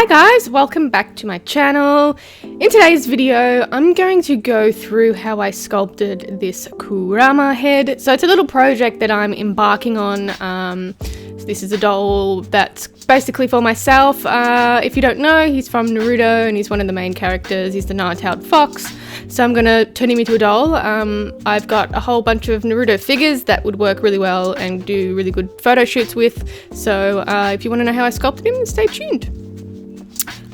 Hi guys, welcome back to my channel. In today's video, I'm going to go through how I sculpted this Kurama head. So it's a little project that I'm embarking on. This is a doll that's basically for myself. If you don't know, he's from Naruto and he's one of the main characters. He's the nine-tailed fox. So I'm gonna turn him into a doll. I've got a whole bunch of Naruto figures that would work really well and do really good photo shoots with. So if you want to know how I sculpted him, stay tuned.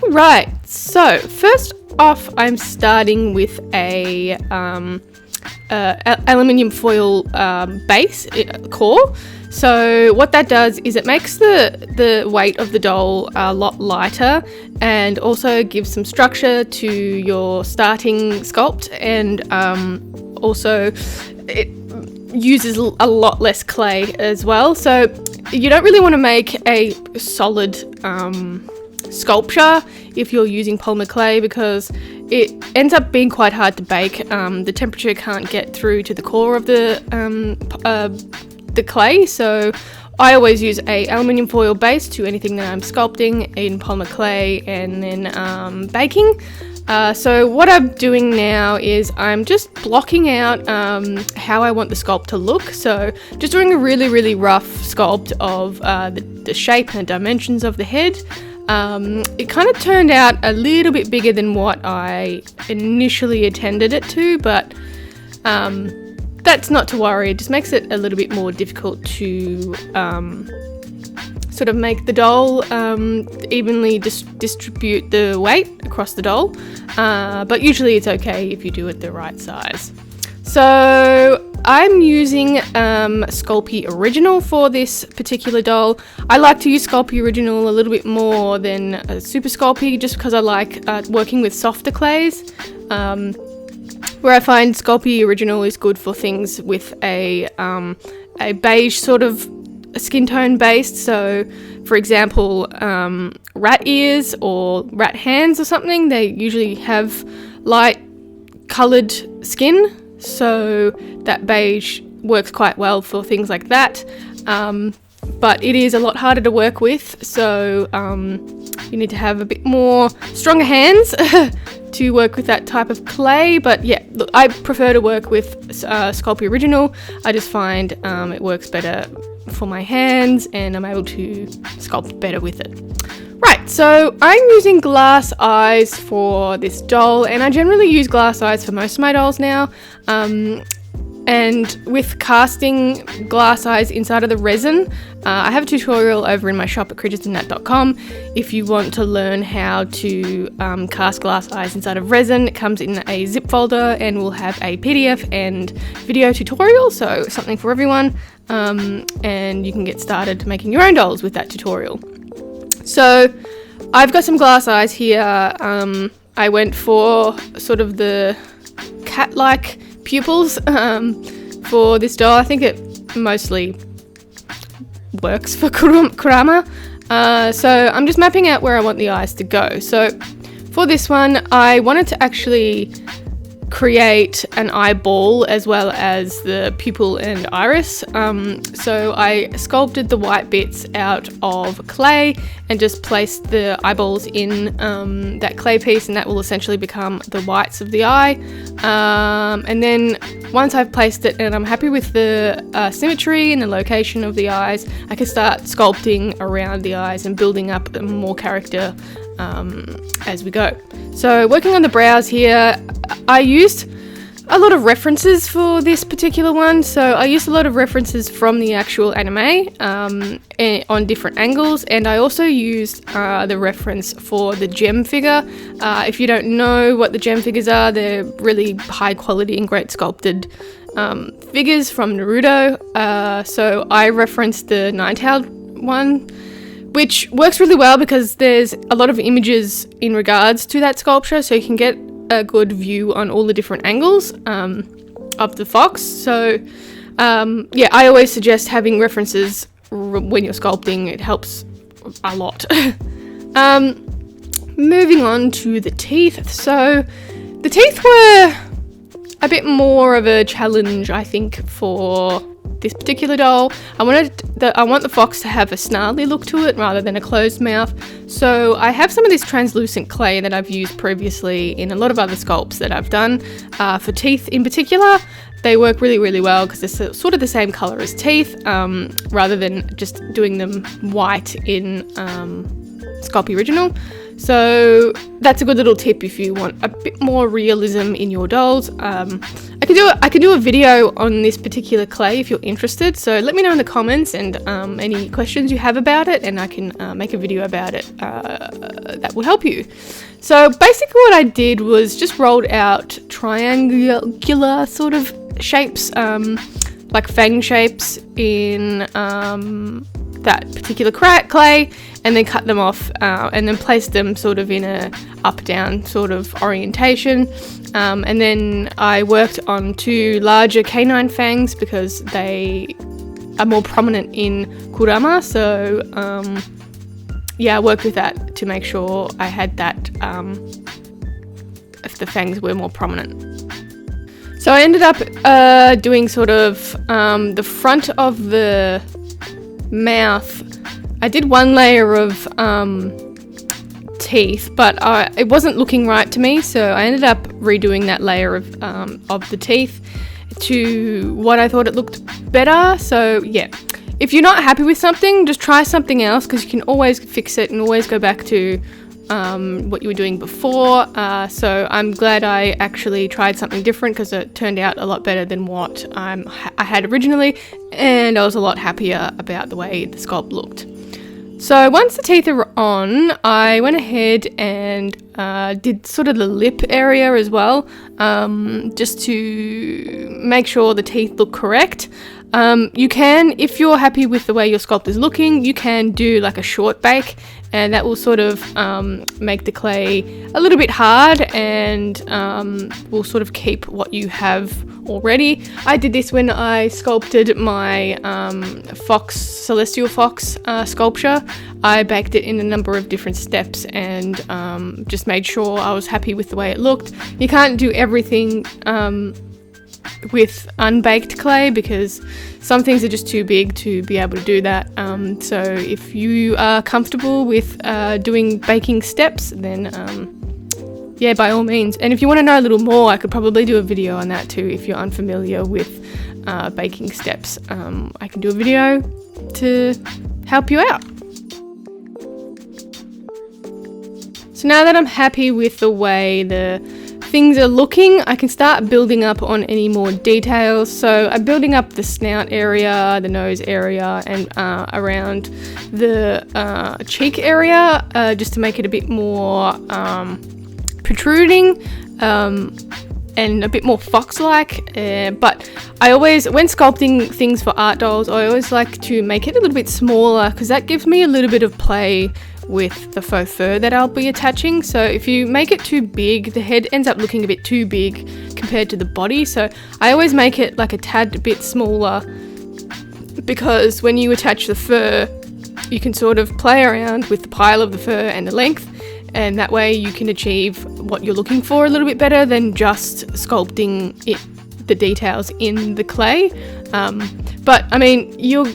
Right, so first off, I'm starting with a aluminium foil base core. So what that does is it makes the weight of the doll a lot lighter and also gives some structure to your starting sculpt, and also it uses a lot less clay as well. So you don't really want to make a solid sculpture if you're using polymer clay, because it ends up being quite hard to bake. The temperature can't get through to the core of the clay, so I always use a aluminium foil base to anything that I'm sculpting in polymer clay and then baking. So what I'm doing now is I'm just blocking out how I want the sculpt to look. So just doing a really rough sculpt of the shape and the dimensions of the head. It kind of turned out a little bit bigger than what I initially intended it to, but that's not to worry. It just makes it a little bit more difficult to sort of make the doll evenly distribute the weight across the doll, but usually it's okay if you do it the right size. So I'm using Sculpting Original for this particular doll. I like to use Sculpting Original a little bit more than Super Sculpting, just because I like working with softer clays. Where I find Sculpting Original is good for things with a beige sort of skin tone based. So, for example, rat ears or rat hands or something, they usually have light coloured skin. So that beige works quite well for things like that. But it is a lot harder to work with, so you need to have a bit more stronger hands to work with that type of clay. But yeah, look, I prefer to work with Sculpting Original. I just find it works better for my hands and I'm able to sculpt better with it. Right, so I'm using glass eyes for this doll, and I generally use glass eyes for most of my dolls now. And with casting glass eyes inside of the resin, I have a tutorial over in my shop at creaturesandthat.com. If you want to learn how to cast glass eyes inside of resin, it comes in a zip folder and we'll have a PDF and video tutorial, so something for everyone. And you can get started making your own dolls with that tutorial. So I've got some glass eyes here. I went for sort of the cat-like pupils for this doll. I think it mostly works for Kurama. So I'm just mapping out where I want the eyes to go. So for this one, I wanted to actually create an eyeball as well as the pupil and iris. So I sculpted the white bits out of clay and just placed the eyeballs in that clay piece, and that will essentially become the whites of the eye. And then once I've placed it and I'm happy with the symmetry and the location of the eyes, I can start sculpting around the eyes and building up more character as we go. So working on the brows here, I used a lot of references for this particular one. So I used a lot of references from the actual anime on different angles, and I also used the reference for the gem figure. If you don't know what the gem figures are, they're really high quality and great sculpted figures from Naruto. So I referenced the nine-tailed one, which works really well because there's a lot of images in regards to that sculpture, so you can get a good view on all the different angles of the fox. So yeah, I always suggest having references when you're sculpting. It helps a lot. Moving on to the teeth. So the teeth were a bit more of a challenge, I think, for this particular doll, I want the fox to have a snarly look to it rather than a closed mouth. So I have some of this translucent clay that I've used previously in a lot of other sculpts that I've done for teeth in particular. They work really, really well because they're sort of the same color as teeth, rather than just doing them white in Sculpey Original. So that's a good little tip if you want a bit more realism in your dolls. I can do a video on this particular clay if you're interested. So let me know in the comments and any questions you have about it, and I can make a video about it that will help you. So basically what I did was just rolled out triangular sort of shapes, like fang shapes in that particular clay, and then cut them off and then placed them sort of in a up-down sort of orientation, and then I worked on 2 larger canine fangs because they are more prominent in Kurama, so yeah, I worked with that to make sure I had that if the fangs were more prominent. So I ended up doing sort of the front of the mouth. I did 1 layer of teeth, but it wasn't looking right to me, so I ended up redoing that layer of the teeth to what I thought it looked better. So yeah, if you're not happy with something, just try something else, because you can always fix it and always go back to what you were doing before. So I'm glad I actually tried something different, because it turned out a lot better than what I had originally, and I was a lot happier about the way the sculpt looked. So once the teeth are on, I went ahead and did sort of the lip area as well, just to make sure the teeth look correct. You can, if you're happy with the way your sculpt is looking, you can do like a short bake, and that will sort of make the clay a little bit hard, and will sort of keep what you have already. I did this when I sculpted my celestial fox sculpture. I baked it in a number of different steps, and just made sure I was happy with the way it looked. You can't do everything with unbaked clay, because some things are just too big to be able to do that. So if you are comfortable with doing baking steps, then yeah, by all means. And if you want to know a little more, I could probably do a video on that too if you're unfamiliar with baking steps. I can do a video to help you out. So now that I'm happy with the way the things are looking, I can start building up on any more details. So I'm building up the snout area, the nose area, and around the cheek area, just to make it a bit more protruding and a bit more fox-like. But I always, when sculpting things for art dolls, I always like to make it a little bit smaller, because that gives me a little bit of play with the faux fur that I'll be attaching. So if you make it too big, the head ends up looking a bit too big compared to the body. So I always make it like a tad bit smaller, because when you attach the fur, you can sort of play around with the pile of the fur and the length, and that way you can achieve what you're looking for a little bit better than just sculpting the details in the clay. But I mean, you'll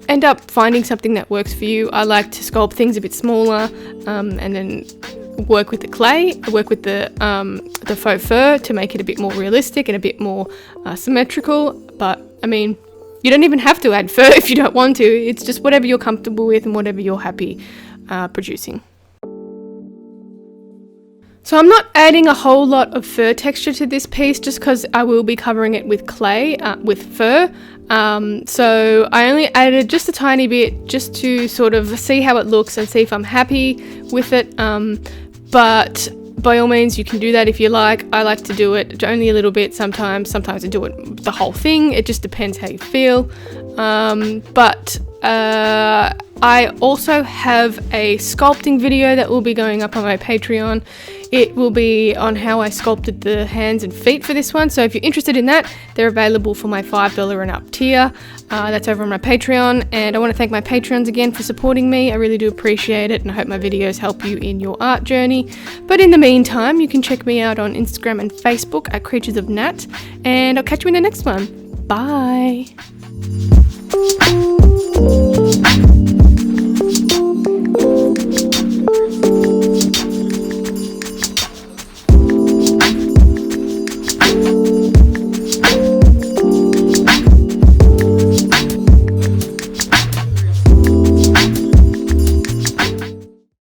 end up finding something that works for you. I like to sculpt things a bit smaller, and then work with the clay, work with the faux fur to make it a bit more realistic and a bit more symmetrical. But I mean, you don't even have to add fur if you don't want to. It's just whatever you're comfortable with and whatever you're happy producing. So I'm not adding a whole lot of fur texture to this piece, just because I will be covering it with clay, with fur. So I only added just a tiny bit, just to sort of see how it looks and see if I'm happy with it. But by all means, you can do that if you like. I like to do it only a little bit sometimes. Sometimes I do it the whole thing. It just depends how you feel. But I also have a sculpting video that will be going up on my Patreon. It will be on how I sculpted the hands and feet for this one. So if you're interested in that, they're available for my $5 and up tier. That's over on my Patreon. And I want to thank my Patreons again for supporting me. I really do appreciate it, and I hope my videos help you in your art journey. But in the meantime, you can check me out on Instagram and Facebook at Creatures of Nat. And I'll catch you in the next one. Bye.